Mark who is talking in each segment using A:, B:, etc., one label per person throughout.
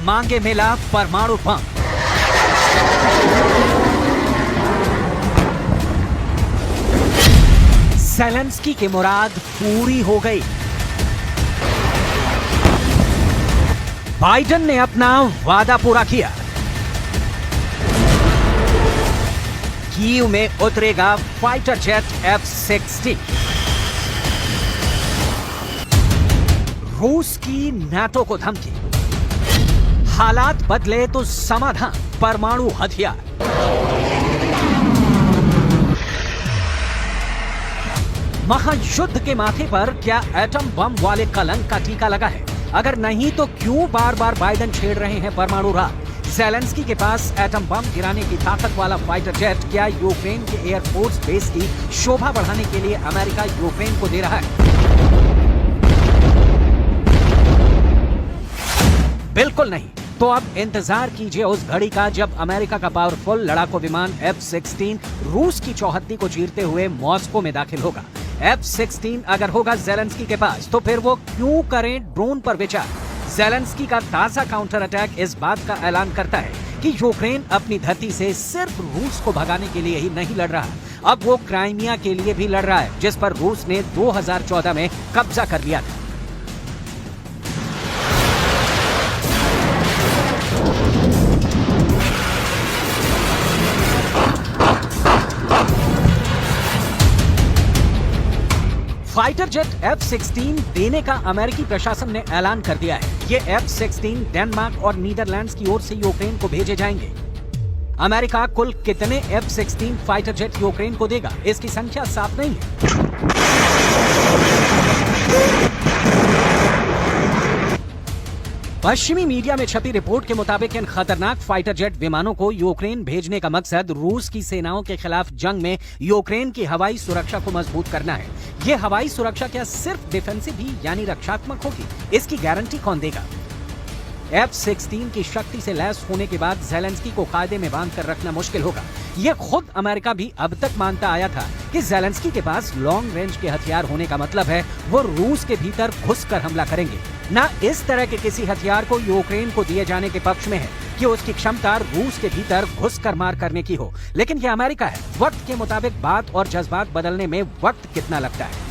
A: मांगे मिला परमाणु बम। ज़ेलेंस्की की मुराद पूरी हो गई। बाइडेन ने अपना वादा पूरा किया। कीव में उतरेगा फाइटर जेट F-16। रूस की नाटो को धमकी। हालात बदले तो समाधान, परमाणु हथियार। महायुद्ध के माथे पर क्या एटम बम वाले कलंक का टीका लगा है? अगर नहीं तो क्यों बार बार बाइडेन छेड़ रहे हैं परमाणु राग? ज़ेलेंस्की के पास एटम बम गिराने की ताकत वाला फाइटर जेट क्या यूक्रेन के एयरफोर्स बेस की शोभा बढ़ाने के लिए अमेरिका यूक्रेन को दे रहा है? बिल्कुल नहीं। तो अब इंतजार कीजिए उस घड़ी का जब अमेरिका का पावरफुल लड़ाकू विमान F-16 रूस की चौहद्दी को चीरते हुए मॉस्को में दाखिल होगा। F-16 अगर होगा ज़ेलेंस्की के पास तो फिर वो क्यों करें ड्रोन पर विचार? ज़ेलेंस्की का ताजा काउंटर अटैक इस बात का ऐलान करता है कि यूक्रेन अपनी धरती से सिर्फ रूस को भगाने के लिए ही नहीं लड़ रहा, अब वो क्राइमिया के लिए भी लड़ रहा है, जिस पर रूस ने 2014 में कब्जा कर लिया था। फाइटर जेट F-16 देने का अमेरिकी प्रशासन ने ऐलान कर दिया है। ये F-16 डेनमार्क और नीदरलैंड्स की ओर से यूक्रेन को भेजे जाएंगे। अमेरिका कुल कितने F-16 फाइटर जेट यूक्रेन को देगा, इसकी संख्या साफ नहीं है। पश्चिमी मीडिया में छपी रिपोर्ट के मुताबिक इन खतरनाक फाइटर जेट विमानों को यूक्रेन भेजने का मकसद रूस की सेनाओं के खिलाफ जंग में यूक्रेन की हवाई सुरक्षा को मजबूत करना है। ये हवाई सुरक्षा क्या सिर्फ डिफेंसिव ही यानी रक्षात्मक होगी? इसकी गारंटी कौन देगा? F-16 की शक्ति से लैस होने के बाद ज़ेलेंस्की को कायदे में बांध कर रखना मुश्किल होगा। ये खुद अमेरिका भी अब तक मानता आया था कि ज़ेलेंस्की के पास लॉन्ग रेंज के हथियार होने का मतलब है वो रूस के भीतर घुसकर हमला करेंगे। ना इस तरह के किसी हथियार को यूक्रेन को दिए जाने के पक्ष में है कि उसकी क्षमता रूस के भीतर घुसकर मार करने की हो, लेकिन ये अमेरिका है। वक्त के मुताबिक बात और जज्बात बदलने में वक्त कितना लगता है।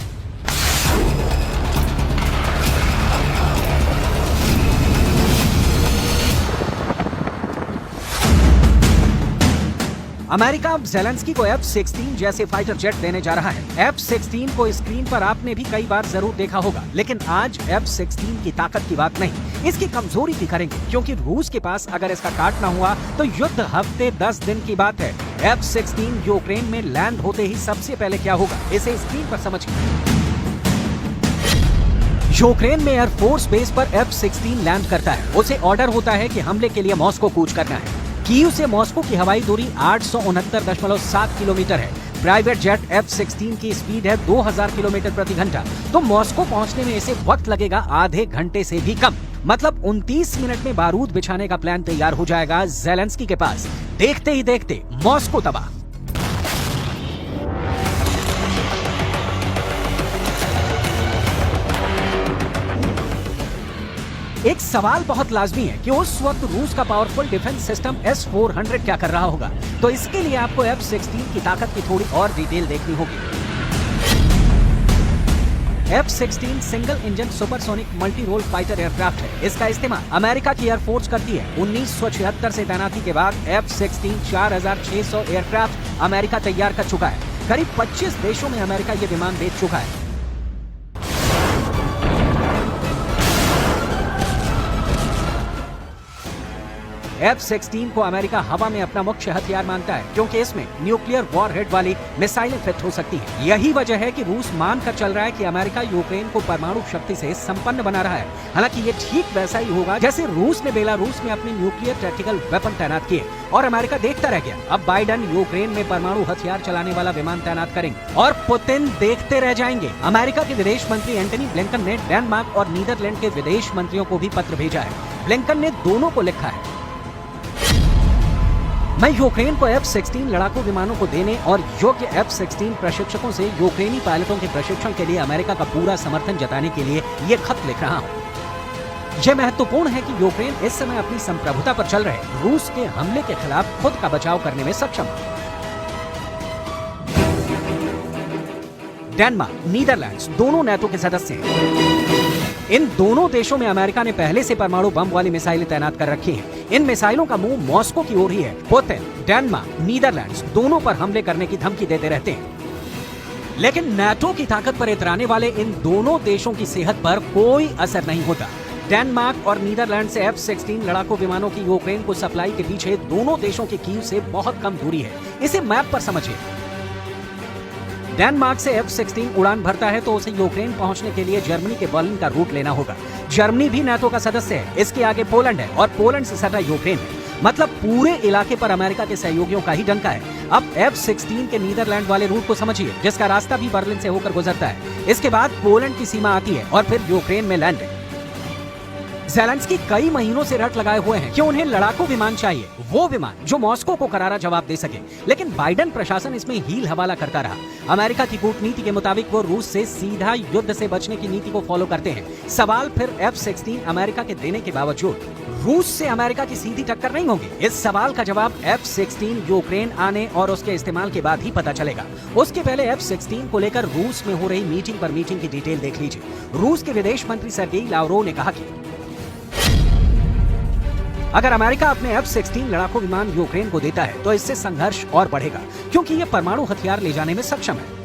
A: अमेरिका अब ज़ेलेंस्की को F-16 जैसे फाइटर जेट देने जा रहा है। F-16 को स्क्रीन पर आपने भी कई बार जरूर देखा होगा, लेकिन आज F-16 की ताकत की बात नहीं, इसकी कमजोरी की करेंगे, क्योंकि रूस के पास अगर इसका काटना हुआ तो युद्ध हफ्ते 10 दिन की बात है। F-16 यूक्रेन में लैंड होते ही सबसे पहले क्या होगा, इसे स्क्रीन पर समझिए। यूक्रेन में एयरफोर्स बेस पर F-16 लैंड करता है। उसे ऑर्डर होता है कि हमले के लिए मॉस्को कूच करना है। कीव से मॉस्को की हवाई दूरी 869.7 किलोमीटर है। प्राइवेट जेट F-16 की स्पीड है 2000 किलोमीटर प्रति घंटा, तो मॉस्को पहुंचने में इसे वक्त लगेगा आधे घंटे से भी कम। मतलब 29 मिनट में बारूद बिछाने का प्लान तैयार हो जाएगा ज़ेलेंस्की के पास। देखते ही देखते मॉस्को तबाह। एक सवाल बहुत लाजमी है कि उस वक्त रूस का पावरफुल डिफेंस सिस्टम S-400 क्या कर रहा होगा। तो इसके लिए आपको F-16 की ताकत की थोड़ी और डिटेल देखनी होगी। F-16 single engine supersonic multi role fighter aircraft है। इसका इस्तेमाल अमेरिका की एयरफोर्स करती है। 1976 से तैनाती के बाद F-16 4600 एयरक्राफ्ट अमेरिका तैयार कर चुका है। करीब 25 देशों में अमेरिका ये विमान बेच चुका है। F-16 को अमेरिका हवा में अपना मुख्य हथियार मानता है, क्योंकि इसमें न्यूक्लियर वॉरहेड वाली मिसाइलें फिट हो सकती हैं। यही वजह है कि रूस मानकर चल रहा है कि अमेरिका यूक्रेन को परमाणु शक्ति से संपन्न बना रहा है। हालांकि ये ठीक वैसा ही होगा जैसे रूस ने बेलारूस में अपने न्यूक्लियर टैक्टिकल वेपन तैनात किए और अमेरिका देखता रह गया। अब बाइडेन यूक्रेन में परमाणु हथियार चलाने वाला विमान तैनात करेंगे और पुतिन देखते रह जाएंगे। अमेरिका के विदेश मंत्री एंटनी ब्लिंकन ने डेनमार्क और नीदरलैंड के विदेश मंत्रियों को भी पत्र भेजा है। ब्लिंकन ने दोनों को लिखा है, मैं यूक्रेन को F-16 लड़ाकू विमानों को देने और योग्य F-16 प्रशिक्षकों से यूक्रेनी पायलटों के प्रशिक्षण के लिए अमेरिका का पूरा समर्थन जताने के लिए ये खत लिख रहा हूँ। यह महत्वपूर्ण है कि यूक्रेन इस समय अपनी संप्रभुता पर चल रहे रूस के हमले के खिलाफ खुद का बचाव करने में सक्षम है। डेनमार्क, नीदरलैंड्स दोनों नेटो के सदस्य हैं। इन दोनों देशों में अमेरिका ने पहले से परमाणु बम वाली मिसाइलें तैनात कर रखी हैं। इन मिसाइलों का मुंह मॉस्को की ओर ही है। पुतिन डेनमार्क, नीदरलैंड्स दोनों पर हमले करने की धमकी देते रहते हैं, लेकिन नेटो की ताकत पर इतराने वाले इन दोनों देशों की सेहत पर कोई असर नहीं होता। डेनमार्क और नीदरलैंड से F-16 लड़ाकू विमानों की यूक्रेन को सप्लाई के पीछे दोनों देशों की कीव से बहुत कम दूरी है। इसे मैप पर समझिए। डेनमार्क से F-16 उड़ान भरता है तो उसे यूक्रेन पहुंचने के लिए जर्मनी के बर्लिन का रूट लेना होगा। जर्मनी भी नाटो का सदस्य है। इसके आगे पोलैंड है और पोलैंड से सटा यूक्रेन है। मतलब पूरे इलाके पर अमेरिका के सहयोगियों का ही डंका है। अब F-16 के नीदरलैंड वाले रूट को समझिए, जिसका रास्ता भी बर्लिन से होकर गुजरता है। इसके बाद पोलैंड की सीमा आती है और फिर यूक्रेन में लैंड है। ज़ेलेंस्की कई महीनों से रट लगाए हुए हैं कि उन्हें लड़ाकू विमान चाहिए, वो विमान जो मॉस्को को करारा जवाब दे सके। लेकिन बाइडेन प्रशासन इसमें हील हवाला करता रहा। अमेरिका की कूटनीति के मुताबिक वो रूस से सीधा युद्ध से बचने की नीति को फॉलो करते हैं। सवाल फिर F-16 अमेरिका के देने के बावजूद रूस से अमेरिका की सीधी टक्कर नहीं होगी। इस सवाल का जवाब F-16 यूक्रेन आने और उसके इस्तेमाल के बाद ही पता चलेगा। उसके पहले F-16 को लेकर रूस में हो रही मीटिंग पर मीटिंग की डिटेल देख लीजिए। रूस के विदेश मंत्री सर्गेई लावरोव ने कहा कि अगर अमेरिका अपने F-16 लड़ाकू विमान यूक्रेन को देता है तो इससे संघर्ष और बढ़ेगा, क्योंकि ये परमाणु हथियार ले जाने में सक्षम है।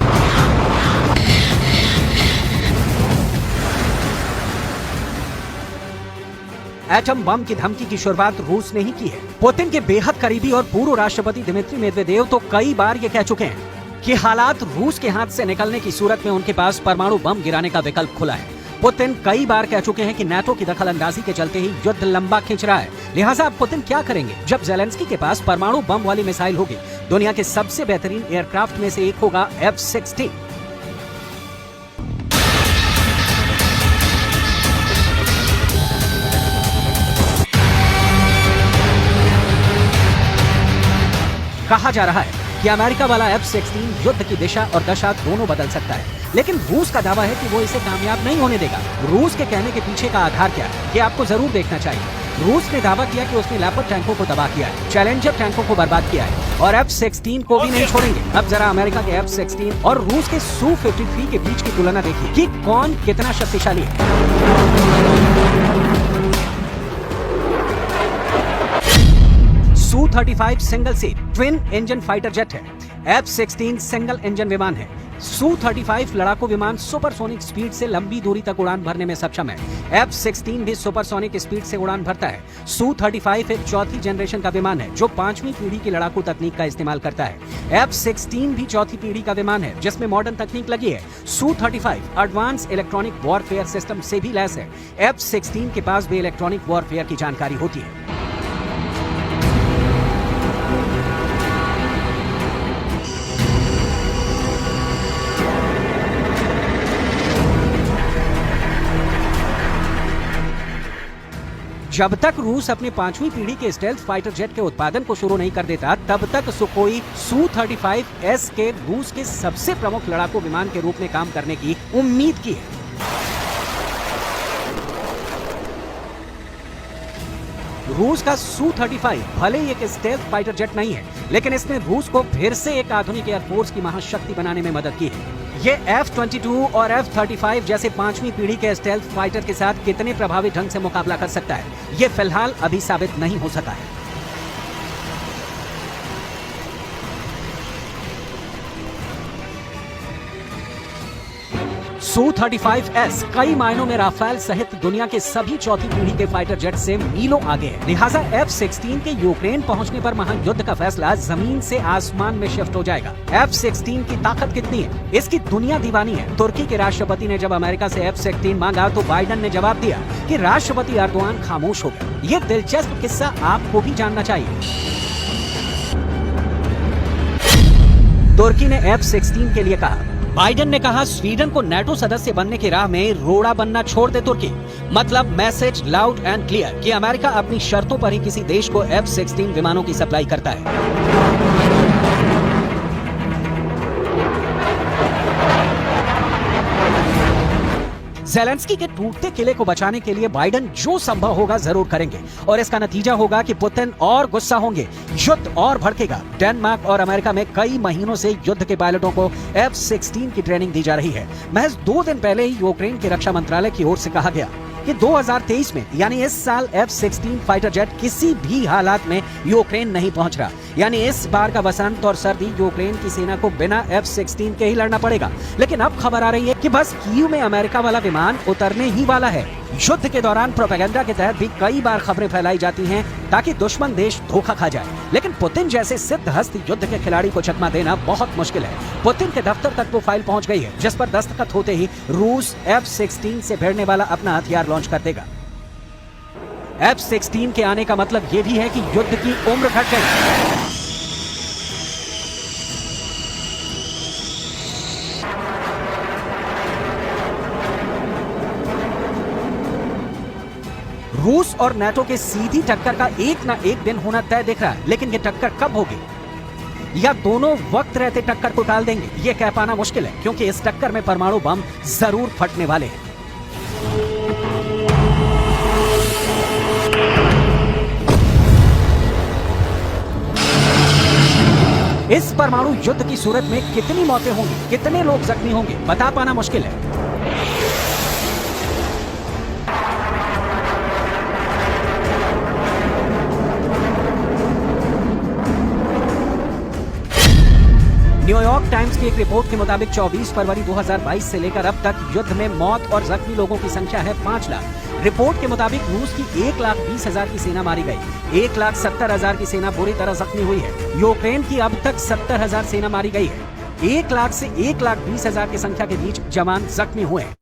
A: एटम बम की धमकी की शुरुआत रूस ने ही की है। पुतिन के बेहद करीबी और पूर्व राष्ट्रपति दिमित्री मेदवेदेव तो कई बार ये कह चुके हैं कि हालात रूस के हाथ से निकलने की सूरत में उनके पास परमाणु बम गिराने का विकल्प खुला है। पुतिन कई बार कह चुके हैं कि नाटो की दखलंदाजी के चलते ही युद्ध लंबा खिंच रहा है। लिहाजा अब पुतिन क्या करेंगे जब ज़ेलेंस्की के पास परमाणु बम वाली मिसाइल होगी? दुनिया के सबसे बेहतरीन एयरक्राफ्ट में से एक होगा F-16। कहा जा रहा है कि अमेरिका वाला F-16 युद्ध की दिशा और दशा दोनों बदल सकता है, लेकिन रूस का दावा है कि वो इसे कामयाब नहीं होने देगा। रूस के कहने के पीछे का आधार क्या है, ये आपको जरूर देखना चाहिए। रूस ने दावा किया कि उसने लैपर्ड टैंकों को तबाह किया है, चैलेंजर टैंकों को बर्बाद किया है और F-16 को भी नहीं छोड़ेंगे। अब जरा अमेरिका के F-16 और रूस के Su-53 के बीच की तुलना देखिए कि कौन कितना शक्तिशाली है। Su-35 single seat twin engine fighter jet है। F-16 सिंगल इंजन विमान है। Su-35 लड़ाकू विमान सुपरसोनिक स्पीड से लंबी दूरी तक उड़ान भरने में सक्षम है। F-16 भी सुपरसोनिक स्पीड से उड़ान भरता है। Su-35 एक चौथी जनरेशन का विमान है जो 5वीं पीढ़ी की लड़ाकू तकनीक का इस्तेमाल करता है। F-16 भी चौथी पीढ़ी का विमान है जिसमें मॉडर्न तकनीक लगी है। Su-35 advance electronic warfare system से भी लैस है। F-16 के पास भी इलेक्ट्रॉनिक वॉरफेयर की जानकारी होती है। जब तक रूस अपने 5वीं पीढ़ी के स्टेल्थ फाइटर जेट के उत्पादन को शुरू नहीं कर देता, तब तक सुखोई Su-35S के रूस के सबसे प्रमुख लड़ाकू विमान के रूप में काम करने की उम्मीद की है। रूस का Su-35 भले ही एक स्टेल्थ फाइटर जेट नहीं है, लेकिन इसने रूस को फिर से एक आधुनिक एयरफोर्स की महाशक्ति बनाने में मदद की है। ये F-22 और F-35 जैसे 5वीं पीढ़ी के स्टेल्थ फाइटर के साथ कितने प्रभावी ढंग से मुकाबला कर सकता है, ये फिलहाल अभी साबित नहीं हो सका है। Su-35S कई मायनों में राफेल सहित दुनिया के सभी चौथी पीढ़ी के फाइटर जेट से मीलों आगे है। लिहाजा F-16 के यूक्रेन पहुंचने पर महायुद्ध का फैसला जमीन से आसमान में शिफ्ट हो जाएगा। F-16 की ताकत कितनी है, इसकी दुनिया दीवानी है। तुर्की के राष्ट्रपति ने जब अमेरिका से F-16 मांगा तो बाइडेन ने जवाब दिया कि राष्ट्रपति एर्दोआन खामोश हो गए। ये दिलचस्प किस्सा आपको भी जानना चाहिए। तुर्की ने F-16 के लिए कहा, बाइडेन ने कहा स्वीडन को नाटो सदस्य बनने की राह में रोड़ा बनना छोड़ दे तुर्की। मतलब मैसेज लाउड एंड क्लियर कि अमेरिका अपनी शर्तों पर ही किसी देश को F-16 विमानों की सप्लाई करता है। ज़ेलेंस्की के टूटते किले को बचाने के लिए बाइडेन जो संभव होगा जरूर करेंगे और इसका नतीजा होगा कि पुतिन और गुस्सा होंगे, युद्ध और भड़केगा। डेनमार्क और अमेरिका में कई महीनों से युद्ध के पायलटों को F-16 की ट्रेनिंग दी जा रही है। महज 2 दिन पहले ही यूक्रेन के रक्षा मंत्रालय की ओर से कहा गया कि 2023 में यानी इस साल F-16 फाइटर जेट किसी भी हालात में यूक्रेन नहीं पहुंच रहा। यानी इस बार का वसंत और सर्दी यूक्रेन की सेना को बिना F-16 के ही लड़ना पड़ेगा। लेकिन अब खबर आ रही है कि बस कीव में अमेरिका वाला विमान उतरने ही वाला है। युद्ध के दौरान प्रोपेगेंडा के तहत भी कई बार खबरें फैलाई जाती हैं ताकि दुश्मन देश धोखा खा जाए, लेकिन पुतिन जैसे सिद्ध हस्त युद्ध के खिलाड़ी को चकमा देना बहुत मुश्किल है। पुतिन के दफ्तर तक वो फाइल पहुंच गई है जिस पर दस्तखत होते ही रूस F-16 से भिड़ने वाला अपना हथियार लॉन्च कर देगा। F-16 के आने का मतलब ये भी है कि युद्ध की उम्र घट गई। रूस और नाटो के सीधी टक्कर का एक ना एक दिन होना तय दिख रहा है, लेकिन ये टक्कर कब होगी या दोनों वक्त रहते टक्कर को टाल देंगे, ये कह पाना मुश्किल है, क्योंकि इस टक्कर में परमाणु बम जरूर फटने वाले हैं। इस परमाणु युद्ध की सूरत में कितनी मौतें होंगी, कितने लोग जख्मी होंगे, बता पाना मुश्किल है। न्यूयॉर्क टाइम्स की एक रिपोर्ट के मुताबिक 24 फरवरी 2022 से लेकर अब तक युद्ध में मौत और जख्मी लोगों की संख्या है 5 लाख। रिपोर्ट के मुताबिक रूस की 1,20,000 की सेना मारी गई, 1,70,000 की सेना बुरी तरह जख्मी हुई है। यूक्रेन की अब तक 70,000 सेना मारी गई है। 1 लाख से 1,20,000 की संख्या के बीच जवान जख्मी हुए हैं।